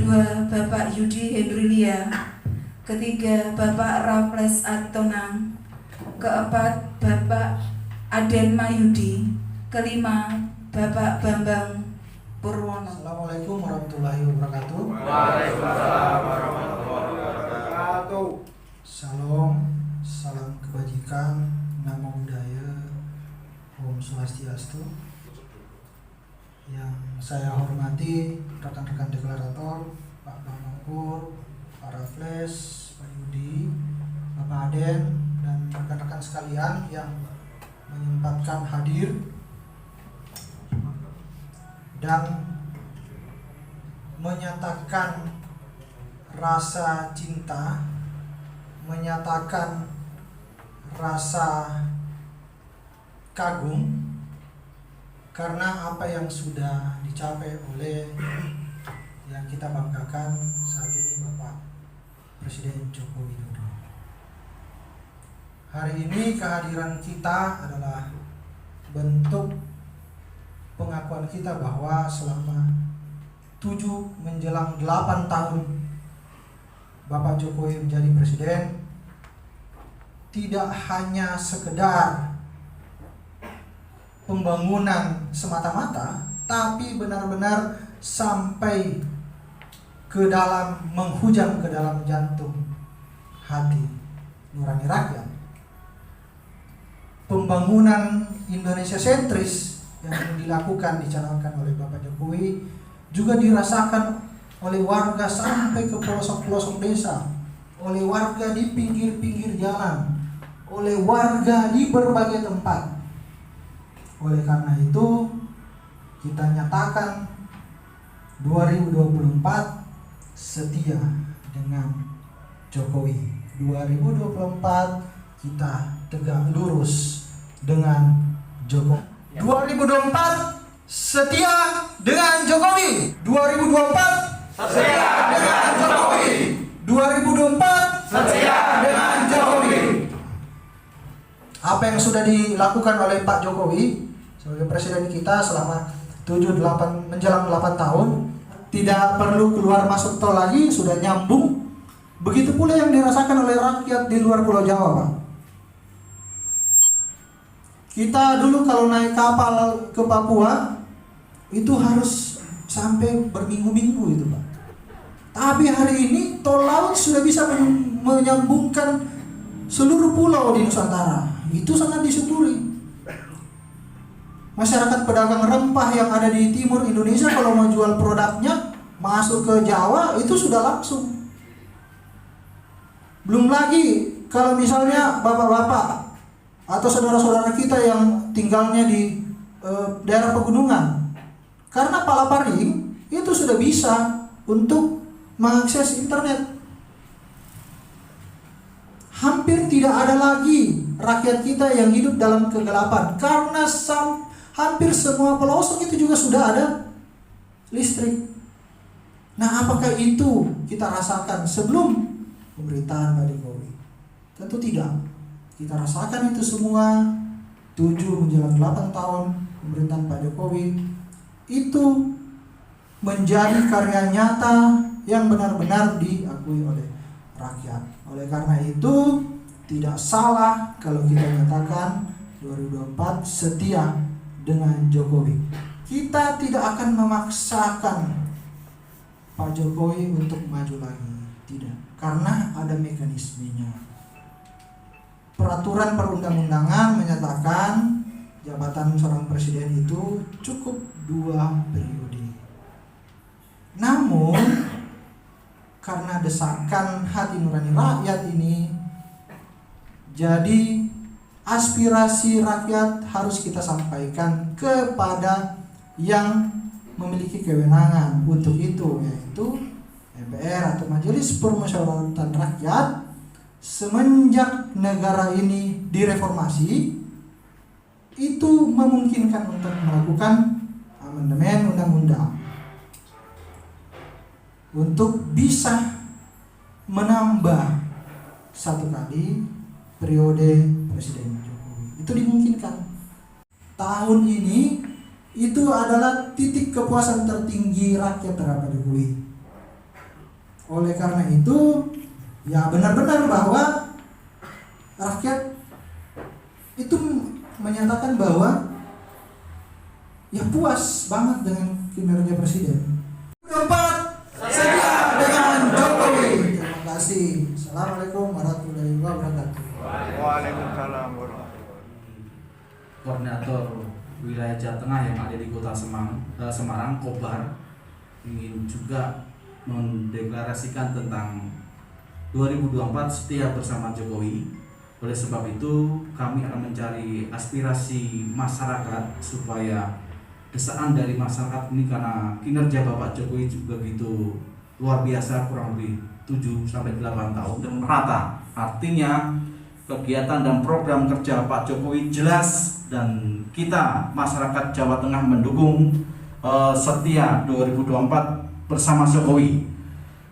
kedua Bapak Yudi Hendrilia, ketiga Bapak Raffles Atonang, keempat Bapak Aden Mayudi, kelima Bapak Bambang Purwono. Assalamualaikum warahmatullahi wabarakatuh. Waalaikumsalam warahmatullahi wabarakatuh. Salam, salam kebajikan, namo buddhaya, Om Swastiastu. Yang saya hormati rekan-rekan deklarator, Pak Bambang Pur, Pak Raffles, Pak Yudi, Bapak Aden, dan rekan-rekan sekalian yang menyempatkan hadir dan menyatakan rasa cinta, menyatakan rasa kagum karena apa yang sudah dicapai oleh yang kita banggakan saat ini Bapak Presiden Joko Widodo. Hari ini kehadiran kita adalah bentuk pengakuan kita bahwa selama 7 menjelang 8 tahun Bapak Jokowi menjadi presiden, tidak hanya sekedar pembangunan semata-mata, tapi benar-benar sampai ke dalam, menghujam ke dalam jantung hati nurani rakyat. Pembangunan Indonesia sentris yang dilakukan, dicanangkan oleh Bapak Jokowi juga dirasakan oleh warga sampai ke pelosok-pelosok desa, oleh warga di pinggir-pinggir jalan, oleh warga di berbagai tempat. Oleh karena itu, kita nyatakan 2024 setia dengan Jokowi. 2024 kita tegak lurus dengan Jokowi. 2024 setia dengan Jokowi. 2024 Setia dengan Jokowi. 2024 Setia dengan Jokowi. Apa yang sudah dilakukan oleh Pak Jokowi sebagai presiden kita selama 7-8 menjelang 8 tahun, tidak perlu keluar masuk tol lagi, sudah nyambung. Begitu pula yang dirasakan oleh rakyat di luar Pulau Jawa, Pak. Kita dulu kalau naik kapal ke Papua itu harus sampai berminggu-minggu itu, Pak. Tapi hari ini tol laut sudah bisa menyambungkan seluruh pulau di Nusantara. Itu sangat disyukuri. Masyarakat pedagang rempah yang ada di timur Indonesia kalau mau jual produknya masuk ke Jawa itu sudah langsung. Belum lagi kalau misalnya bapak-bapak atau saudara-saudara kita yang tinggalnya di daerah pegunungan, karena Palaparing itu sudah bisa untuk mengakses internet. Hampir tidak ada lagi rakyat kita yang hidup dalam kegelapan karena hampir semua pelosok itu juga sudah ada listrik. Nah, apakah itu kita rasakan sebelum pemerintahan Pak Jokowi? Tentu tidak. Kita rasakan itu semua 7 menjelang 8 tahun pemerintahan Pak Jokowi. Itu menjadi karya nyata yang benar-benar diakui oleh rakyat. Oleh karena itu, tidak salah kalau kita nyatakan 2024 setia dengan Jokowi. Kita tidak akan memaksakan Pak Jokowi untuk maju lagi, tidak, karena ada mekanismenya. Peraturan perundang-undangan menyatakan jabatan seorang presiden itu cukup 2 periode. Namun karena desakan hati nurani rakyat ini, jadi aspirasi rakyat harus kita sampaikan kepada yang memiliki kewenangan untuk itu, yaitu MPR atau Majelis Permusyawaratan Rakyat. Semenjak negara ini direformasi, itu memungkinkan untuk melakukan amandemen undang-undang untuk bisa menambah 1 kali periode Presiden Jokowi. Itu dimungkinkan. Tahun ini itu adalah titik kepuasan tertinggi rakyat terhadap Jokowi. Oleh karena itu, ya benar-benar bahwa rakyat itu menyatakan bahwa ya puas banget dengan kinerja presiden. Keempat, setia dengan Jokowi. Terima kasih. Assalamualaikum warahmatullahi wabarakatuh. Waalaikumsalam warahmatullahi Koordinator wilayah Jawa Tengah yang ada di Kota Semarang, Kobar, ingin juga mendeklarasikan tentang 2024 setia bersama Jokowi. Oleh sebab itu, kami akan mencari aspirasi masyarakat supaya desaan dari masyarakat ini, karena kinerja Bapak Jokowi juga begitu luar biasa, kurang lebih 7-8 tahun dan merata. Artinya kegiatan dan program kerja Pak Jokowi jelas, dan kita masyarakat Jawa Tengah mendukung setia 2024 bersama Jokowi.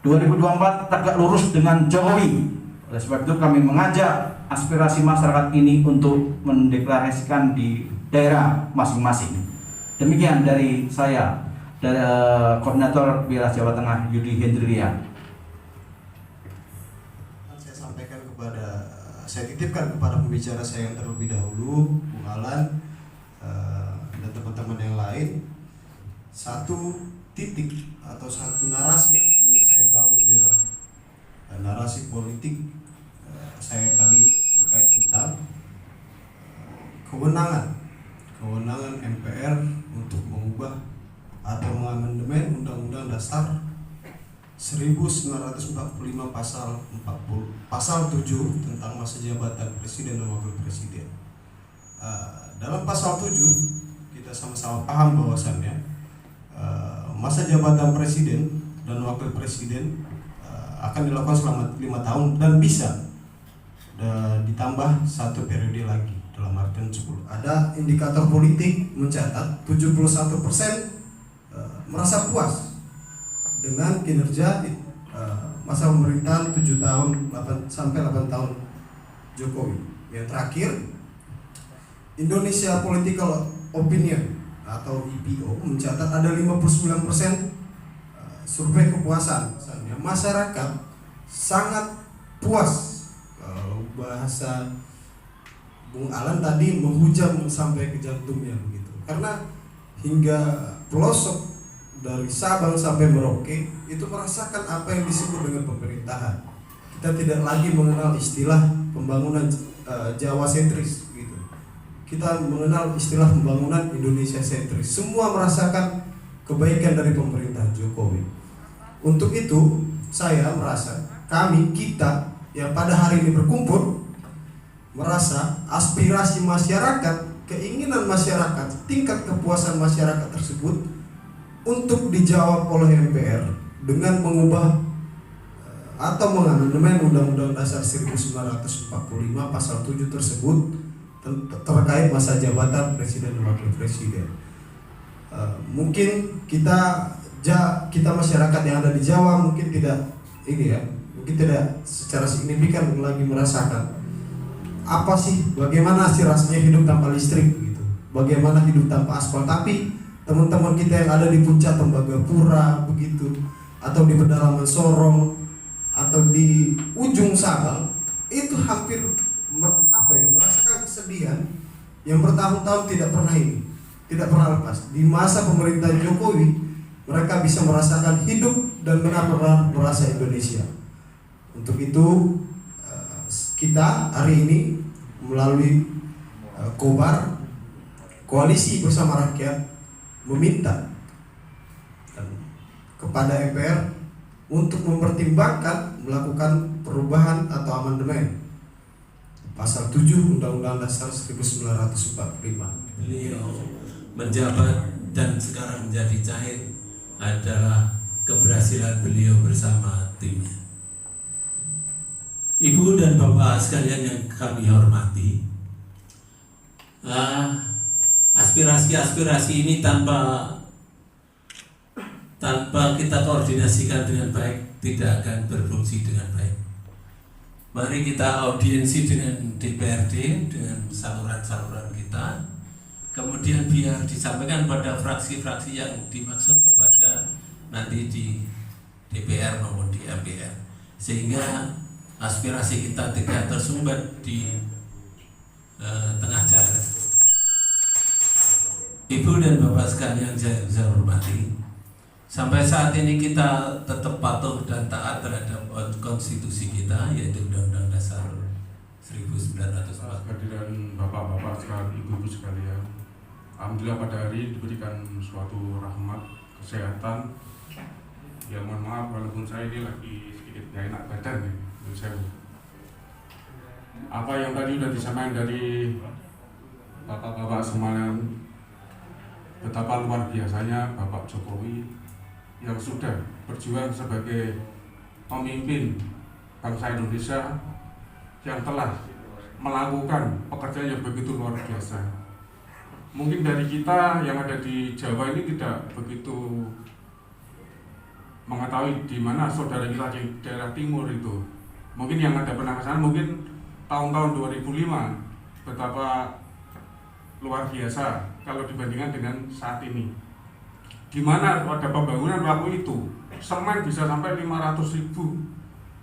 2024 tegak lurus dengan Jokowi. Oleh sebab itu kami mengajak aspirasi masyarakat ini untuk mendeklarasikan di daerah masing-masing. Demikian dari saya, dari Koordinator Wilayah Jawa Tengah Yudi Hendrilia. Saya titipkan kepada pembicara saya yang terlebih dahulu, Bung Alan dan teman-teman yang lain, satu titik atau satu narasi yang ingin saya bangun di dalam narasi politik saya kali ini terkait tentang kewenangan MPR untuk mengubah atau mengamandemen Undang-Undang Dasar 1945 pasal 7 tentang masa jabatan presiden dan wakil presiden. Dalam pasal 7 kita sama-sama paham bahwasannya masa jabatan presiden dan wakil presiden akan dilakukan selama 5 tahun dan bisa ditambah 1 periode lagi, dalam artian 10. Ada indikator politik mencatat 71% merasa puas dengan kinerja masa pemerintahan 7 tahun 8 tahun Jokowi. Yang terakhir, Indonesia Political Opinion atau IPO mencatat ada 59% survei kepuasan. Masyarakat sangat puas. Kalau bahasa Bung Alan tadi, menghujam sampai ke jantungnya begitu. Karena hingga pelosok dari Sabang sampai Merauke itu merasakan apa yang disebut dengan pemerintahan. Kita tidak lagi mengenal istilah pembangunan Jawa sentris gitu. Kita mengenal istilah pembangunan Indonesia sentris. Semua merasakan kebaikan dari pemerintahan Jokowi. Untuk itu saya merasa kita yang pada hari ini berkumpul merasa aspirasi masyarakat, keinginan masyarakat, tingkat kepuasan masyarakat tersebut untuk dijawab oleh MPR dengan mengubah atau mengamandemen Undang-Undang Dasar 1945 pasal 7 tersebut terkait masa jabatan presiden dan wakil presiden. Mungkin kita masyarakat yang ada di Jawa mungkin mungkin tidak secara signifikan lagi merasakan bagaimana sih rasanya hidup tanpa listrik gitu, bagaimana hidup tanpa aspal. Tapi teman-teman kita yang ada di puncak Tembagapura begitu, atau di pedalaman Sorong, atau di ujung Sabang, itu hampir merasakan kesedihan yang bertahun-tahun tidak pernah lepas. Di masa pemerintahan Jokowi, mereka bisa merasakan hidup dan benar-benar merasa Indonesia. Untuk itu kita hari ini melalui Kobar, Koalisi Bersama Rakyat, meminta kepada MPR untuk mempertimbangkan melakukan perubahan atau amandemen pasal 7 Undang-Undang Dasar 1945. Beliau menjabat dan sekarang menjadi cair adalah keberhasilan beliau bersama timnya. Ibu dan Bapak sekalian yang kami hormati, aspirasi-aspirasi ini tanpa kita koordinasikan dengan baik tidak akan berfungsi dengan baik. Mari kita audiensi dengan DPRD, dengan saluran-saluran kita, kemudian biar disampaikan pada fraksi-fraksi yang dimaksud kepada nanti di DPR maupun di MPR, sehingga aspirasi kita tidak tersumbat di tengah jalan. Ibu dan Bapak sekalian yang saya hormati, sampai saat ini kita tetap patuh dan taat terhadap konstitusi kita, yaitu Undang-Undang Dasar 1945. Kehadiran bapak-bapak sekalian, ibu-ibu sekalian, alhamdulillah pada hari diberikan suatu rahmat kesehatan. Ya mohon maaf walaupun saya ini lagi sedikit gak enak badan ya, saya. Apa yang tadi sudah disampaikan dari bapak-bapak semuanya, betapa luar biasanya Bapak Jokowi yang sudah berjuang sebagai pemimpin bangsa Indonesia, yang telah melakukan pekerjaan yang begitu luar biasa. Mungkin dari kita yang ada di Jawa ini tidak begitu mengetahui di mana saudara kita di daerah timur itu. Mungkin yang ada pernah ke sana, mungkin tahun-tahun 2005 betapa luar biasa kalau dibandingkan dengan saat ini. Di mana ada pembangunan waktu itu, semen bisa sampai 500.000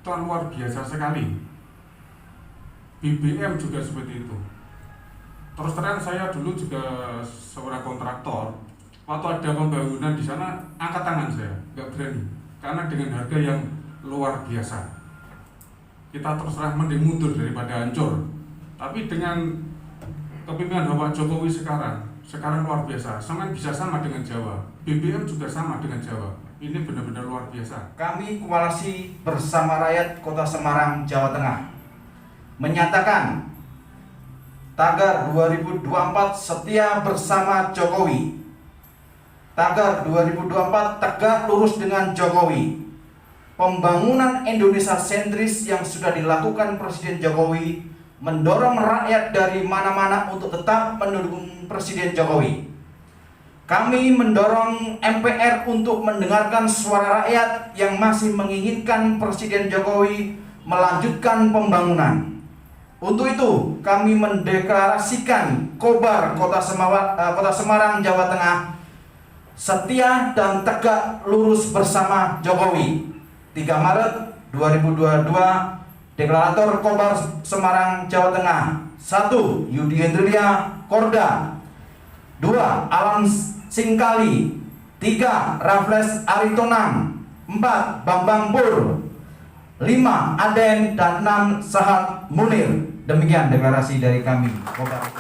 ton, luar biasa sekali. BBM juga seperti itu. Terus terang saya dulu juga seorang kontraktor. Waktu ada pembangunan di sana, angkat tangan saya, nggak berani. Karena dengan harga yang luar biasa. Kita terus terang mending mundur daripada hancur. Tapi dengan kepemimpinan Bapak Jokowi sekarang luar biasa. Semen bisa sama dengan Jawa, BBM juga sama dengan Jawa. Ini benar-benar luar biasa. Kami Koalisi Bersama Rakyat Kota Semarang, Jawa Tengah menyatakan tagar 2024 setia bersama Jokowi. Tagar 2024 tegak lurus dengan Jokowi. Pembangunan Indonesia sentris yang sudah dilakukan Presiden Jokowi mendorong rakyat dari mana-mana untuk tetap mendukung Presiden Jokowi. Kami mendorong MPR untuk mendengarkan suara rakyat yang masih menginginkan Presiden Jokowi melanjutkan pembangunan. Untuk itu, kami mendeklarasikan Kobar Kota Semarang, Jawa Tengah setia dan tegak lurus bersama Jokowi. 3 Maret 2022, Deklarator Kobar Semarang, Jawa Tengah. 1. Yudi Hendrilia, Korda. 2. Alam Singkali. 3. Raffles Aritonang. 4. Bambang Pur. 5. Aden, dan 6. Sahat Munir. Demikian deklarasi dari kami. Kobar. 1,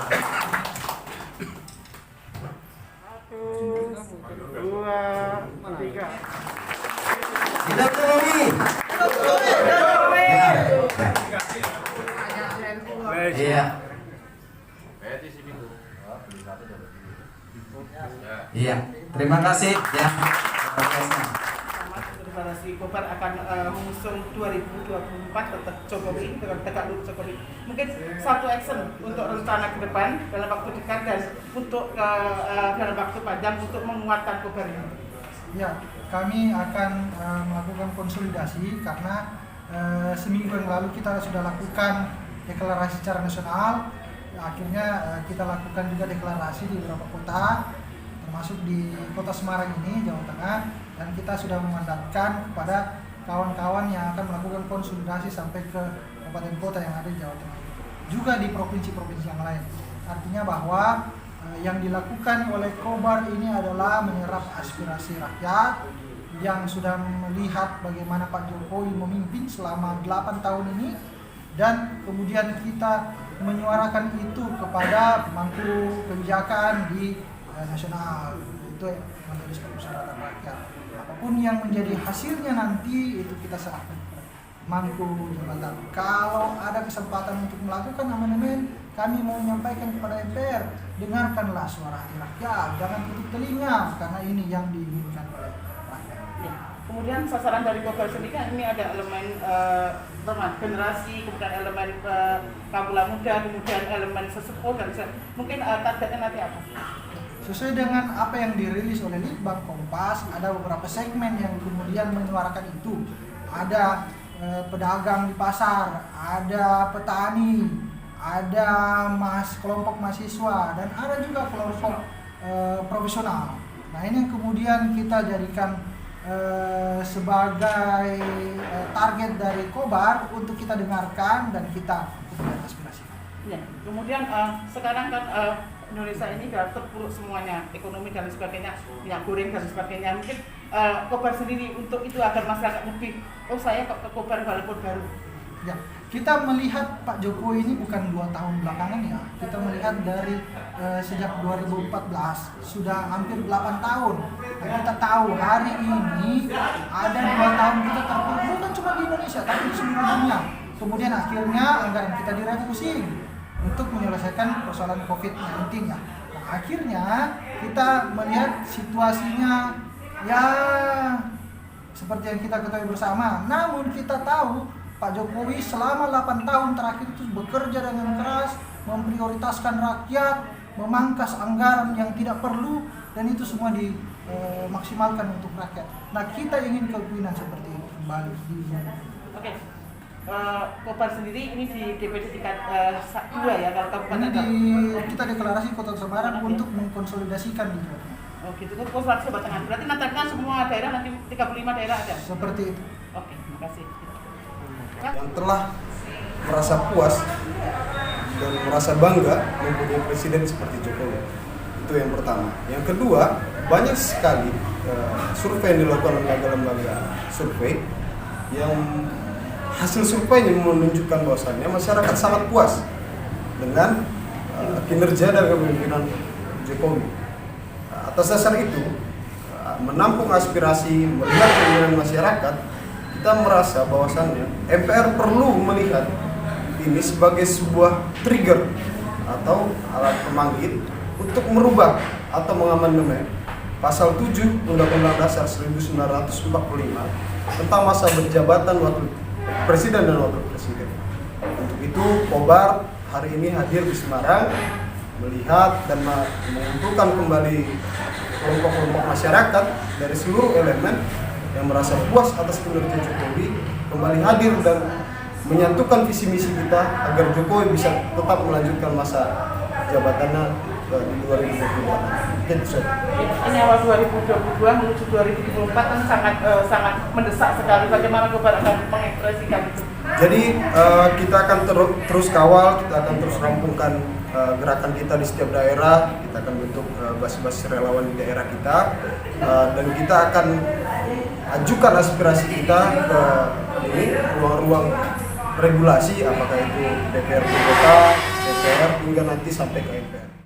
2, 3. Hidup Jokowi. Iya. Iya. Terima kasih ya. Deklarasi Kobar akan mengusung 2024 tetap Jokowi dengan tegak lurus Jokowi. Mungkin satu action untuk rencana ke depan dalam waktu dekat dan untuk dalam waktu panjang untuk menguatkan Kobar ini. Ya, kami akan melakukan konsolidasi karena seminggu yang lalu kita sudah lakukan deklarasi secara nasional. Akhirnya kita lakukan juga deklarasi di beberapa kota, termasuk di Kota Semarang ini, Jawa Tengah, dan kita sudah memandatkan kepada kawan-kawan yang akan melakukan konsolidasi sampai ke kabupaten kota yang ada di Jawa Tengah, juga di provinsi-provinsi yang lain. Artinya bahwa yang dilakukan oleh Kobar ini adalah menyerap aspirasi rakyat yang sudah melihat bagaimana Pak Jokowi memimpin selama 8 tahun ini, dan kemudian kita menyuarakan itu kepada pemangku kebijakan di nasional. Itu menjadi persyaratan rakyat. Apapun yang menjadi hasilnya nanti itu kita serahkan kepada pemangku jabatan. Kalau ada kesempatan untuk melakukan amandemen, kami mau menyampaikan kepada MPR, dengarkanlah suara hati rakyat, jangan tutup telinga, karena ini yang diinginkan oleh rakyat. Ya. Kemudian sasaran dari Kobar sendiri kan ini ada elemen generasi, kemudian elemen kaula muda, kemudian elemen sesepuh, dan mungkin targetnya nanti apa? Sesuai dengan apa yang dirilis oleh Litbang Kompas, ada beberapa segmen yang kemudian menyuarakan itu. Ada pedagang di pasar, ada petani, ada kelompok mahasiswa, dan ada juga kelompok profesional. Nah, ini yang kemudian kita jadikan sebagai target dari Kobar untuk kita dengarkan dan kita aspirasikan. Ya, kemudian sekarang kan Indonesia ini sudah terpuruk semuanya, ekonomi dan sebagainya, minyak goreng dan sebagainya. Mungkin Kobar sendiri untuk itu agar masyarakat lebih, oh saya kok ke Kobar walaupun baru. Ya, kita melihat Pak Jokowi ini bukan 2 tahun belakangan ya. Kita melihat dari sejak 2014 sudah hampir 8 tahun. Dan kita tahu hari ini ada 2 tahun kita terpuruk bukan cuma di Indonesia tapi di seluruh dunia. Kemudian akhirnya anggaran kita direvisi untuk menyelesaikan persoalan COVID-19 ya. Nah, akhirnya kita melihat situasinya ya seperti yang kita ketahui bersama. Namun kita tahu Pak Jokowi selama 8 tahun terakhir itu bekerja dengan keras, memprioritaskan rakyat, memangkas anggaran yang tidak perlu, dan itu semua dimaksimalkan untuk rakyat. Nah, kita ingin kepemimpinan seperti itu kembali. Oke. Kobar sendiri ini di DPD tingkat 2 ya kalau kabupaten. Kita deklarasi Kota Semarang untuk mengkonsolidasikan di Jawa Tengah. Oh gitu, itu Kobar Jawa Tengah. Berarti nantinya semua daerah nanti 35 daerah ada. Seperti itu. Oke, terima kasih. Yang telah merasa puas dan merasa bangga mempunyai presiden seperti Jokowi. Itu yang pertama. Yang kedua, banyak sekali survei yang dilakukan lembaga-lembaga survei yang hasil surveinya menunjukkan bahwasannya masyarakat sangat puas dengan kinerja dan kepemimpinan Jokowi. Atas dasar itu, menampung aspirasi, melihat keinginan masyarakat, kita merasa bahwasannya MPR perlu melihat ini sebagai sebuah trigger atau alat pemanggil untuk merubah atau mengamandemen pasal 7 Undang-Undang Dasar 1945 tentang masa berjabatan wakil presiden dan wakil presiden. Untuk itu Kobar hari ini hadir di Semarang melihat dan mengumpulkan kembali kelompok-kelompok masyarakat dari seluruh elemen yang merasa puas atas kinerja Jokowi kembali hadir dan menyatukan visi misi kita agar Jokowi bisa tetap melanjutkan masa jabatannya di 2024. Ini awal 2022 menuju 2024 kan sangat mendesak sekali. Bagaimana Kobar akan mengekspresikan itu? Jadi kita akan terus kawal, kita akan terus rampungkan gerakan kita di setiap daerah. Kita akan bentuk basis-basis relawan di daerah kita dan kita akan ajukan aspirasi kita ke ruang-ruang regulasi, apakah itu DPRD kota, DPR hingga nanti sampai ke MPR.